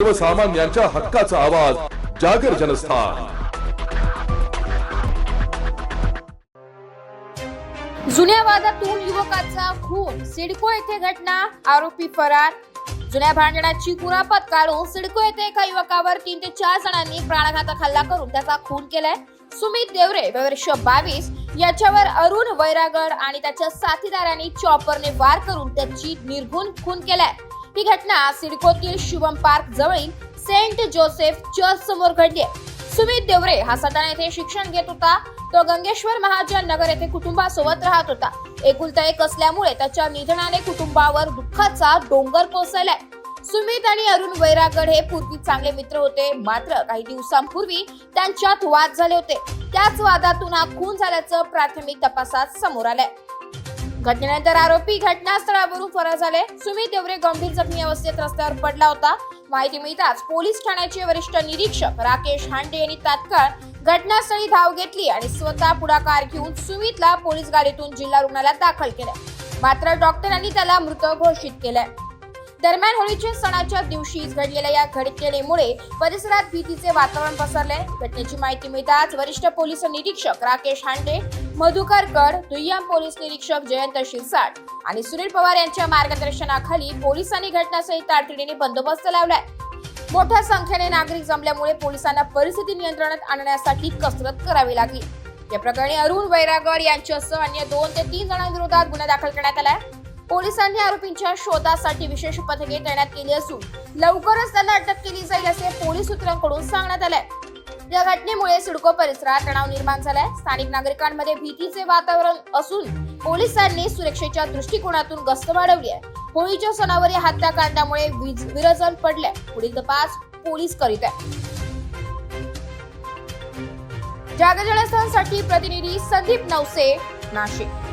सर्वसामान्यांच्या हक्काचा आवाज जागर जनस्थान। जुन्या वादातून युवकाचा खून, सिडको येथे घटना, आरोपी फरार। जुन्या भांडणाची कुरापत काढून सिडको येथे एका युवकावर 3 ते 4 जणांनी प्राणघातक हल्ला करून त्याचा खून केलाय। सुमित देवरे वर्ष 22 याच्यावर अरुण वैरागड आणि त्याच्या साथीदारांनी चॉपरने वार करून त्याची निर्घृण खून केलाय। ही घटना सिडकोतील शुभम पार्क जवळील सेंट जोसेफ चर्च समोर घडली आहे। सुमित देवरे हा सटाणा येथे शिक्षण घेत होता। तो गंगेश्वर महाजन नगर येथे कुटुंबासोबत राहत होता। एकुलता एक असल्यामुळे त्याच्या निधनाने कुटुंबावर दुःखाचा डोंगर कोसळलाय। सुमित आणि अरुण वैरागड हे पूर्वी चांगले मित्र होते, मात्र काही दिवसांपूर्वी त्यांच्यात वाद झाले होते। त्याच वादातून हा खून झाल्याचं प्राथमिक तपासात समोर आलंय। घटनेनंतर आरोपी घटनास्थळावरून फरार झाले। सुमित देवरे गंभीर जखमी अवस्थेत रस्त्यावर पडला होता। माहिती मिळताच पोलीस ठाण्याचे वरिष्ठ निरीक्षक राकेश हांडे यांनी तात्काळ घटनास्थळी धाव घेतली आणि स्वतः पुढाकार घेऊन सुमितला पोलीस गाडीतून जिल्हा रुग्णालयात दाखल केले, मात्र डॉक्टरांनी त्याला मृत घोषित केले। दरम्यान होळीच्या सणाच्या दिवशीच घडलेल्या या घटनेमुळे परिसरात भीतीचे वातावरण पसरले। घटनेची माहिती मिळताच वरिष्ठ पोलीस निरीक्षक राकेश हांडे, मधुकर कड, दुय्यम पोलीस निरीक्षक जयंत शिरसाट आणि सुनील पवार यांच्या मार्गदर्शनाखाली पोलिसांनी घटनास्थळी तातडीने बंदोबस्त लावलाय। मोठ्या संख्येने नागरिक जमल्यामुळे पोलिसांना परिस्थिती नियंत्रणात आणण्यासाठी कसरत करावी लागली। या प्रकरणी अरुण वैरागड यांच्यासह अन्य 2 ते 3 जणांविरोधात गुन्हा दाखल करण्यात आलाय। पोलिसांनी आरोपींच्या शोधासाठी विशेष पथके तैनात केली असून लवकरच त्यांना अटक केली जाईल असे पोलीस सूत्रांकडून सांगण्यात आले। या घटनेमुळे सिडको परिसरात तणाव निर्माण झालाय। स्थानिक नागरिकांमध्ये भीतीचे वातावरण असून पोलिसांनी सुरक्षेच्या दृष्टिकोनातून गस्त वाढवली आहे। होळीच्या सणावर या हत्याकांडामुळे विरजन पडले। पुढील तपास पोलीस करीत आहेत। जागर जनस्थानसाठी प्रतिनिधी संदीप नवसे, नाशिक।